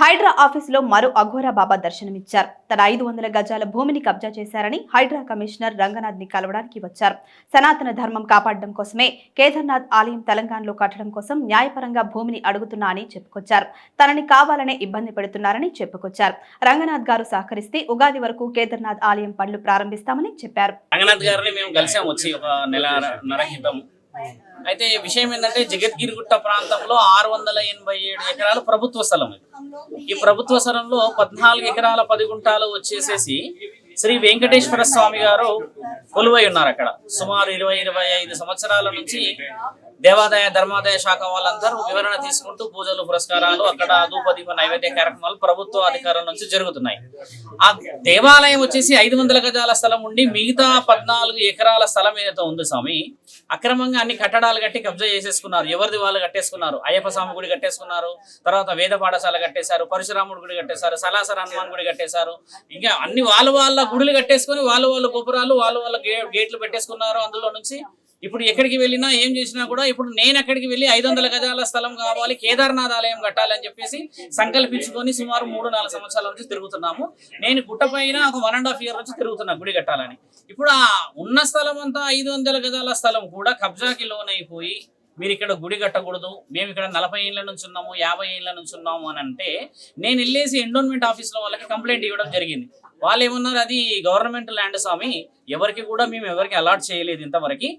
హైడ్రా ఆఫీసులో మరో అఘోరా బాబా దర్శనమిచ్చారు. తన 500 గజాల భూమిని కబ్జా చేశారని హైడ్రా కమిషనర్ రంగనాథ్ ని కలవడానికి వచ్చారు. సనాతన ధర్మం కాపాడడం కోసమే కేదార్నాథ్ ఆలయం తెలంగాణలో కట్టడం కోసం న్యాయపరంగా భూమిని అడుగుతున్నా అని చెప్పుకొచ్చారు. తనని కావాలనే ఇబ్బంది పెడుతున్నారని చెప్పుకొచ్చారు. రంగనాథ్ గారు సహకరిస్తే ఉగాది వరకు కేదార్నాథ్ ఆలయం పనులు ప్రారంభిస్తామని చెప్పారు. రంగనాథ్ గారిని మేము కలిసాం వచ్చి ఒక నెలన్నర క్రితం. అయితే విషయం ఏంటంటే జగద్గిరిగుట్ట ప్రాంతంలో 687 ఎకరాలు ప్రభుత్వ స్థలం. ఈ ప్రభుత్వ స్థలంలో 14 ఎకరాల 10 గుంటాలు వచ్చేసేసి శ్రీ వెంకటేశ్వర స్వామి గారు కొలువై ఉన్నారు. అక్కడ సుమారు 20-25 సంవత్సరాల నుంచి దేవాదాయ ధర్మాదాయ శాఖ వాళ్ళందరూ వివరణ తీసుకుంటూ పూజలు పురస్కారాలు అక్కడ ధూపదీప నైవేద్య కార్యక్రమాలు ప్రభుత్వ అధికారుల నుంచి జరుగుతున్నాయి. ఆ దేవాలయం వచ్చేసి 500 గజాల స్థలం ఉండి మిగతా 14 ఎకరాల స్థలం ఏదైతే ఉంది స్వామి, అక్రమంగా అన్ని కట్టడాలు కట్టి కబ్జా చేసేసుకున్నారు. ఎవరిది వాళ్ళు కట్టేసుకున్నారు. అయ్యప్ప స్వామి గుడి కట్టేసుకున్నారు, తర్వాత వేద పాఠశాల కట్టేశారు, పరశురాముడి గుడి కట్టేశారు, సలాసర హనుమాన్ గుడి కట్టేశారు. ఇంకా అన్ని వాళ్ళ గుడులు కట్టేసుకుని వాళ్ళ గోపురాలు వాళ్ళ గేట్లు పెట్టేసుకున్నారు. అందులో నుంచి ఇప్పుడు ఎక్కడికి వెళ్ళినా ఏం చేసినా కూడా ఇప్పుడు నేను ఎక్కడికి వెళ్ళి 500 గజాల స్థలం కావాలి, కేదార్నాథ్ ఆలయం కట్టాలని చెప్పేసి సంకల్పించుకొని సుమారు 3-4 సంవత్సరాల నుంచి తిరుగుతున్నాము. నేను గుట్ట పైన ఒక 1.5 year నుంచి తిరుగుతున్నా గుడి కట్టాలని. ఇప్పుడు ఆ ఉన్న స్థలం అంతా 500 గజాల స్థలం కూడా కబ్జాకి లోనైపోయి మీరు ఇక్కడ గుడి కట్టకూడదు, మేము ఇక్కడ 40 ఏళ్ళ నుంచి ఉన్నాము, 50 ఏళ్ళ నుంచి ఉన్నాము అని అంటే నేను వెళ్ళేసి ఎండోన్మెంట్ ఆఫీస్లో వాళ్ళకి కంప్లైంట్ ఇవ్వడం జరిగింది. వాళ్ళు ఏమన్నారు, అది గవర్నమెంట్ ల్యాండ్ స్వామి, ఎవరికి కూడా మేము ఎవరికి అలాట్ చేయలేదు ఇంతవరకు.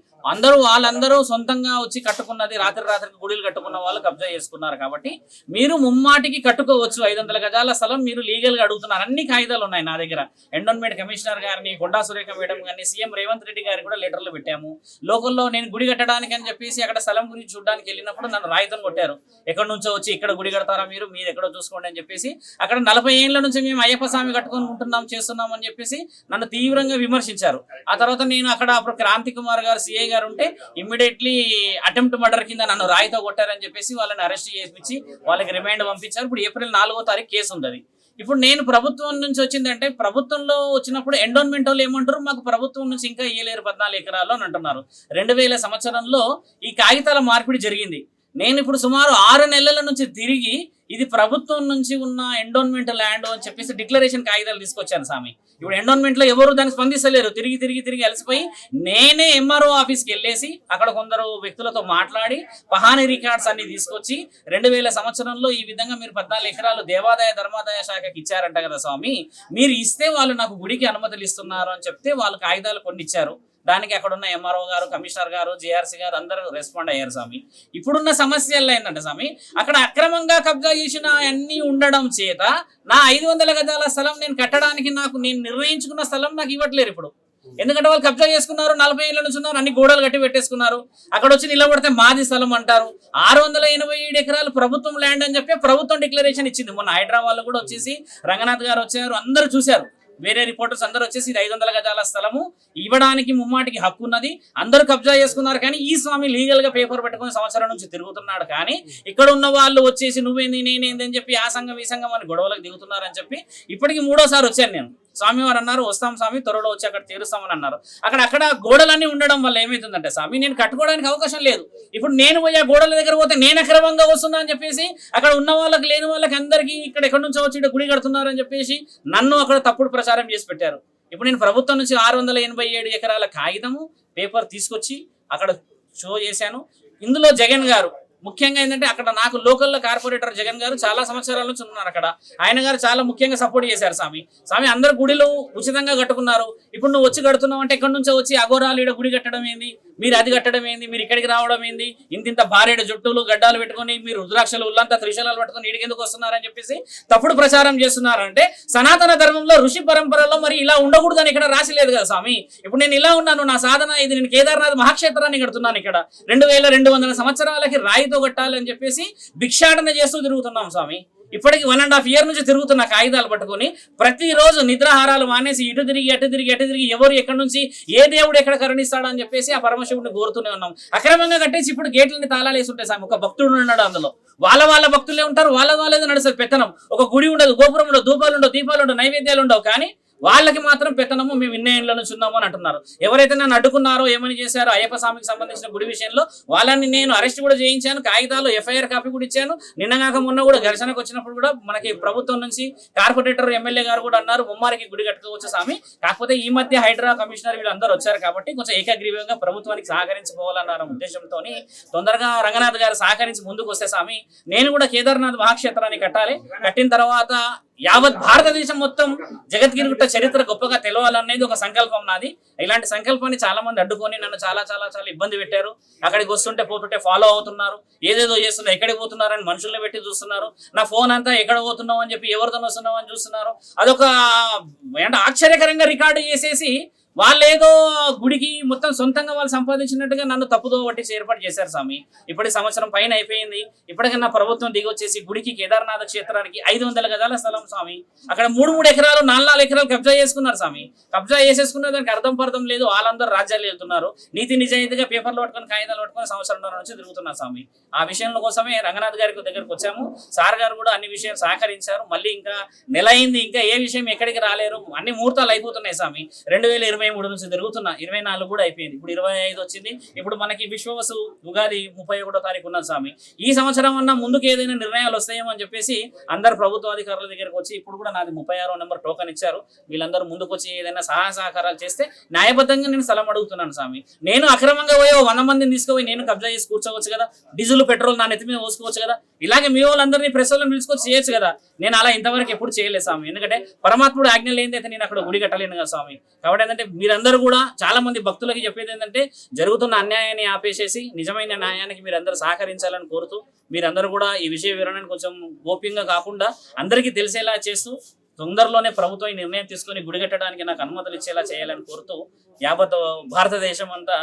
వాళ్ళందరూ సొంతంగా వచ్చి కట్టుకున్నది, రాత్రికి గుడిలు కట్టుకున్న వాళ్ళు కబ్జా చేసుకున్నారు. కాబట్టి మీరు ముమ్మాటికి కట్టుకోవచ్చు 500 గజాల స్థలం, మీరు లీగల్గా అడుగుతున్నారు. అన్ని కాగితాలు ఉన్నాయి నా దగ్గర. ఎండోన్మెంట్ కమిషనర్ గారిని, కొండా సురేఖ మేడం గారిని, సీఎం రేవంత్ రెడ్డి గారికి కూడా లెటర్లు పెట్టాము. లోకల్లో నేను గుడి కట్టడానికి అని చెప్పేసి అక్కడ స్థలం గురించి చూడడానికి వెళ్ళినప్పుడు నన్ను రాయితం కొట్టారు. ఎక్కడి నుంచో వచ్చి ఇక్కడ గుడి కడతారా మీరు ఎక్కడో చూసుకోండి అని చెప్పేసి. అక్కడ 40 ఏళ్ళ నుంచి మేము అయ్యప్ప స్వామి కట్టుకొని ఉంటున్నాం చేస్తున్నాం అని చెప్పేసి నన్ను తీవ్రంగా విమర్శించారు. ఆ తర్వాత నేను అక్కడ అప్పుడు క్రాంతి కుమార్ గారు సిఐ గారు ఉంటే ఇమ్మీడియట్లీ అటెంప్ట్ మర్డర్ కింద నన్ను రాయితో కొట్టారని చెప్పేసి వాళ్ళని అరెస్ట్ చేయించి వాళ్ళకి రిమైండ్ పంపించారు. ఇప్పుడు April 4వ తారీఖు కేసు ఉంది. ఇప్పుడు నేను ప్రభుత్వం నుంచి వచ్చిందంటే, ప్రభుత్వంలో వచ్చినప్పుడు ఎండోన్మెంట్ వాళ్ళు ఏమంటారు, మాకు ప్రభుత్వం నుంచి ఇంకా ఇయ్యలేరు 14 ఎకరాలు అని అంటున్నారు. 2000 సంవత్సరంలో ఈ కాగితాల మార్పిడి జరిగింది. నేను ఇప్పుడు సుమారు 6 నెలల నుంచి తిరిగి ఇది ప్రభుత్వం నుంచి ఉన్న ఎండోన్మెంట్ ల్యాండ్ అని చెప్పేసి డిక్లరేషన్ కాగితాలు తీసుకొచ్చాను స్వామి. ఇప్పుడు ఎండోన్మెంట్ లో ఎవరు దానికి స్పందిస్తలేరు. తిరిగి అలసిపోయి నేనే MRO ఆఫీస్కి వెళ్ళేసి అక్కడ కొందరు వ్యక్తులతో మాట్లాడి పహానీ రికార్డ్స్ అన్ని తీసుకొచ్చి 2000 సంవత్సరంలో ఈ విధంగా మీరు 14 ఎకరాలు దేవాదాయ ధర్మాదాయ శాఖకి ఇచ్చారంట కదా స్వామి, మీరు ఇస్తే వాళ్ళు నాకు గుడికి అనుమతులు ఇస్తున్నారు అని చెప్తే వాళ్ళు కాగితాలు కొన్ని ఇచ్చారు. దానికి అక్కడ ఉన్న MRO గారు, కమిషనర్ గారు, JRC గారు అందరూ రెస్పాండ్ అయ్యారు స్వామి. ఇప్పుడున్న సమస్యల్లో ఏంటంటే స్వామి, అక్కడ అక్రమంగా కబ్జా చేసిన అన్ని ఉండడం చేత నా 500 గజాల స్థలం నేను కట్టడానికి నేను నిర్ణయించుకున్న స్థలం నాకు ఇవ్వట్లేరు ఇప్పుడు. ఎందుకంటే వాళ్ళు కబ్జా చేసుకున్నారు, 40 ఏళ్ళ నుంచి ఉన్నారు, అన్ని గోడలు కట్టి పెట్టేసుకున్నారు. అక్కడ వచ్చి నిలబడితే మాది స్థలం అంటారు. 687 ఎకరాలు ప్రభుత్వం ల్యాండ్ అని చెప్పి ప్రభుత్వం డిక్లరేషన్ ఇచ్చింది. మొన్న హైదరాబాద్ లో కూడా వచ్చేసి రంగనాథ్ గారు వచ్చారు, అందరూ చూశారు. వేరే రిపోర్టర్స్ అందరూ వచ్చేసి 500 గజాల స్థలము ఇవ్వడానికి ముమ్మాటికి హక్కు ఉన్నది, అందరూ కబ్జా చేసుకున్నారు. కానీ ఈ స్వామి లీగల్ గా పేపర్ పెట్టుకుని సంవత్సరం నుంచి తిరుగుతున్నాడు. కానీ ఇక్కడ ఉన్న వాళ్ళు వచ్చేసి నువ్వేంది నేనేంది అని చెప్పి ఆ సంఘం ఈ సంఘం అని గొడవలకు దిగుతున్నారని చెప్పి ఇప్పటికి 3వ సారి వచ్చాను నేను. స్వామివారు అన్నారు వస్తాం స్వామి, త్వరలో వచ్చి అక్కడ తీరుస్తామని అన్నారు. అక్కడ గోడలన్నీ ఉండడం వల్ల ఏమవుతుందంటే స్వామి, నేను కట్టుకోవడానికి అవకాశం లేదు. ఇప్పుడు నేను పోయి ఆ గోడల దగ్గర పోతే నేను అక్రమంగా వస్తున్నా అని చెప్పేసి అక్కడ ఉన్న వాళ్ళకి లేని వాళ్ళకి అందరికీ ఇక్కడ ఎక్కడి నుంచో వచ్చి ఇక్కడ గుడి కడుతున్నారు అని చెప్పేసి నన్ను అక్కడ తప్పుడు ప్రచారం చేసి పెట్టారు. ఇప్పుడు నేను ప్రభుత్వం నుంచి 687 ఎకరాల కాగితము పేపర్ తీసుకొచ్చి అక్కడ షో చేశాను. ఇందులో జగన్ గారు ముఖ్యంగా ఏంటంటే, అక్కడ నాకు లోకల్లో కార్పొరేటర్ జగన్ గారు చాలా సంవత్సరాల నుంచి ఉన్నారు. అక్కడ ఆయన గారు చాలా ముఖ్యంగా సపోర్ట్ చేశారు. స్వామి అందరు గుడిలో ఉచితంగా కట్టుకున్నారు. ఇప్పుడు నువ్వు వచ్చి కడుతున్నావు అంటే ఎక్కడి నుంచో వచ్చి అఘోరాలు ఈడ గుడి కట్టడం ఏంది, మీరు అది కట్టడం ఏంది, మీరు ఇక్కడికి రావడం ఏంది, ఇంత భార్య జుట్టులు గడ్డాలు పెట్టుకుని మీరు రుద్రాక్షలు ఉల్లంతా త్రిశూలాలు పట్టుకుని ఈడికి ఎందుకు వస్తున్నారని చెప్పేసి తప్పుడు ప్రచారం చేస్తున్నారంటే, సనాతన ధర్మంలో ఋషి పరంపరలో మరి ఇలా ఉండకూడదని ఇక్కడ రాసిలేదు కదా స్వామి. ఇప్పుడు నేను ఇలా ఉన్నాను, నా సాధన ఇది, నేను కేదార్నాథ్ మహాక్షేత్రాన్ని కడుతున్నాను. ఇక్కడ 2200 సంవత్సరాలకి రాయితో కట్టాలని చెప్పేసి భిక్షాటన చేస్తూ తిరుగుతున్నాం స్వామి. ఇప్పటికి 1.5 year నుంచి తిరుగుతున్న కాగితాలు పట్టుకుని ప్రతిరోజు నిద్రాహారాలు మానేసి ఇటు తిరిగి ఎవరు ఎక్కడి నుంచి ఏ దేవుడు ఎక్కడ కరుణిస్తాడు అని చెప్పేసి ఆ పరమశివుడిని కోరుతూనే ఉన్నాం. అక్రమంగా కట్టేసి ఇప్పుడు గేట్లని తాళాలు వేసి ఉంటాయి స్వామి. ఒక భక్తుడు ఉన్నాడు, అందులో వాళ్ళ భక్తులే ఉంటారు, వాళ్ళదే నడుస్తారు పెత్తనం. ఒక గుడి ఉండదు, గోపురం ఉండదు, ధూపాలు ఉండవు, దీపాలు ఉండవు, నైవేద్యాలు ఉండవు. కానీ వాళ్ళకి మాత్రం పెత్తనము మేము ఇన్నే ఇండ్ల నుంచి ఉన్నాము అని అంటున్నారు. ఎవరైతే నన్ను అడ్డుకున్నారో ఏమని చేశారో అయ్యప్ప స్వామికి సంబంధించిన గుడి విషయంలో వాళ్ళని నేను అరెస్ట్ కూడా చేయించాను, కాగితాలు ఎఫ్ఐఆర్ కాపీ కూడా ఇచ్చాను. నిన్నగాక మొన్న కూడా ఘర్షణకు వచ్చినప్పుడు కూడా మనకి ప్రభుత్వం నుంచి కార్పొరేటర్ ఎమ్మెల్యే గారు కూడా అన్నారు ముమ్మారికి గుడి కట్టుకోవచ్చు స్వామి, కాకపోతే ఈ మధ్య హైడ్రా కమిషనర్ వీళ్ళందరూ వచ్చారు కాబట్టి కొంచెం ఏకగ్రీవంగా ప్రభుత్వానికి సహకరించుకోవాలన్న ఉద్దేశంతో తొందరగా రంగనాథ్ గారు సహకరించి ముందుకు వస్తే స్వామి నేను కూడా కేదార్నాథ్ మహాక్షేత్రాన్ని కట్టాలి, కట్టిన తర్వాత యావత్ భారతదేశం మొత్తం జగద్గిరిగుట్ట చరిత్ర గొప్పగా తెలవాలనేది ఒక సంకల్పం నాది. ఇలాంటి సంకల్పాన్ని చాలా మంది అడ్డుకొని నన్ను చాలా చాలా చాలా ఇబ్బంది పెట్టారు. అక్కడికి వస్తుంటే పోతుంటే ఫాలో అవుతున్నారు, ఏదేదో చేస్తున్నారు, ఎక్కడికి పోతున్నారని మనుషుల్ని పెట్టి చూస్తున్నారు. నా ఫోన్ అంతా ఎక్కడ పోతున్నావు అని చెప్పి ఎవరితో వస్తున్నావు అని చూస్తున్నారు. అదొక అంటే ఆశ్చర్యకరంగా రికార్డు చేసేసి వాళ్ళేదో గుడికి మొత్తం సొంతంగా వాళ్ళు సంపాదించినట్టుగా నన్ను తప్పుదో పట్టించి ఏర్పాటు చేశారు స్వామి. ఇప్పటి సంవత్సరం పైన అయిపోయింది, ఇప్పటికన్నా ప్రభుత్వం దిగొచ్చేసి గుడికి కేదార్నాథ క్షేత్రానికి 500 గజాల స్థలం స్వామి. అక్కడ 3 ఎకరాలు 4 ఎకరాలు కబ్జా చేసుకున్నారు స్వామి. కబ్జా చేసేసుకున్న దానికి అర్థం పర్థం లేదు. వాళ్ళందరూ రాజ్యాలు వెళ్తున్నారు, నీతి నిజాయితీగా పేపర్లు పట్టుకొని కాగితాలు పట్టుకొని సంవత్సరంన్నర నుంచి తిరుగుతున్నారు స్వామి. ఆ విషయంలో కోసమే రంగనాథ్ గారి దగ్గరకు వచ్చాము. సార్ గారు కూడా అన్ని విషయాలు సహకరించారు. మళ్ళీ ఇంకా నెల అయింది, ఇంకా ఏ విషయం ఎక్కడికి రాలేరు, అన్ని ముహూర్తాలు అయిపోతున్నాయి స్వామి. 2023 నుంచి తిరుగుతున్నా, 24 కూడా అయిపోయింది, ఇప్పుడు 25 వచ్చింది. ఇప్పుడు మనకి విశ్వవసు ఉగాది 31వ తారీఖు ఉన్నది స్వామి. ఈ సంవత్సరం అన్నా ముందుకు ఏదైనా నిర్ణయాలు వస్తాయేమో అని చెప్పేసి అందరు ప్రభుత్వ అధికారుల దగ్గరకు వచ్చి ఇప్పుడు కూడా నాది 36వ నెంబర్ టోకన్ ఇచ్చారు. వీళ్ళందరూ ముందుకు వచ్చి ఏదైనా సహకారాలు చేస్తే న్యాయబద్ధంగా నేను స్థలం అడుగుతున్నాను స్వామి. నేను అక్రమంగా పోయే 100 మందిని తీసుకుపోయి నేను కబ్జా చేసి కూర్చోవచ్చు కదా, డీజిల్ పెట్రోల్ నా నెత్తి మీద పోసుకోవచ్చు కదా, ఇలాగే మీ వాళ్ళందరినీ ప్రెస్ వాళ్ళని పిలుచుకొచ్చి చేయొచ్చు కదా. నేను అలా ఇంతవరకు ఎప్పుడు చేయలేదు స్వామి, ఎందుకంటే పరమాత్ముడు ఆజ్ఞ లేనిదైతే నేను అక్కడ గుడి కట్టలేను కదా స్వామి. కాబట్టి ఏంటంటే మీరందరూ కూడా చాలా మంది భక్తులకి చెప్పేది ఏంటంటే జరుగుతున్న అన్యాయాన్ని ఆపేసేసి నిజమైన న్యాయానికి మీరందరూ సహకరించాలని కోరుతూ మీరందరూ కూడా ఈ విషయ వివరణను కొంచెం గోప్యంగా కాకుండా అందరికీ తెలిసేలా చేస్తూ తొందరలోనే ప్రభుత్వం ఈ నిర్ణయం తీసుకొని గుడి కట్టడానికి నాకు అనుమతులు ఇచ్చేలా చేయాలని కోరుతూ యావత్ భారతదేశం అంతా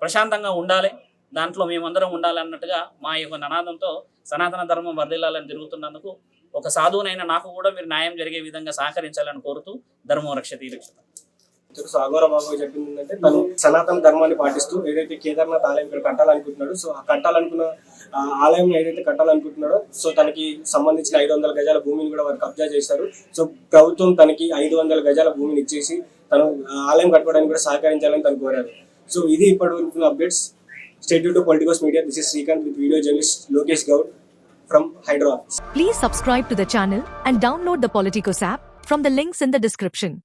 ప్రశాంతంగా ఉండాలి, దాంట్లో మేమందరం ఉండాలన్నట్టుగా మా యొక్క నినాదంతో సనాతన ధర్మం వర్ధిల్లాలని తిరుగుతున్నందుకు ఒక సాధువునైనా నాకు కూడా మీరు న్యాయం జరిగే విధంగా సహకరించాలని కోరుతూ ధర్మో రక్షతి రక్షత. అఘోర బాబు చెప్పింది ఏంటంటే తను సనాతన ధర్మాన్ని పాటిస్తూ ఏదైతే కేదార్నాథ్ ఆలయం ఇక్కడ కట్టాలనుకుంటున్నాడు, సో ఆ కట్టాలనుకున్న ఆలయం ఏదైతే కట్టాలనుకుంటున్నాడో సో తనకి సంబంధించిన 500 గజాల భూమిని కూడా వారు కబ్జా చేశారు. సో ప్రభుత్వం తనకి 500 గజాల భూమిని ఇచ్చేసి తను ఆలయం కట్టుకోవడానికి కూడా సహకరించాలని తను కోరారు. సో ఇది ఇప్పటి updates. Stay tuned to Politicos Media. This is Srikanth with video journalist Lokesh Gaud from Hydra. Please subscribe to the channel and download the Politicos app from the links in the description.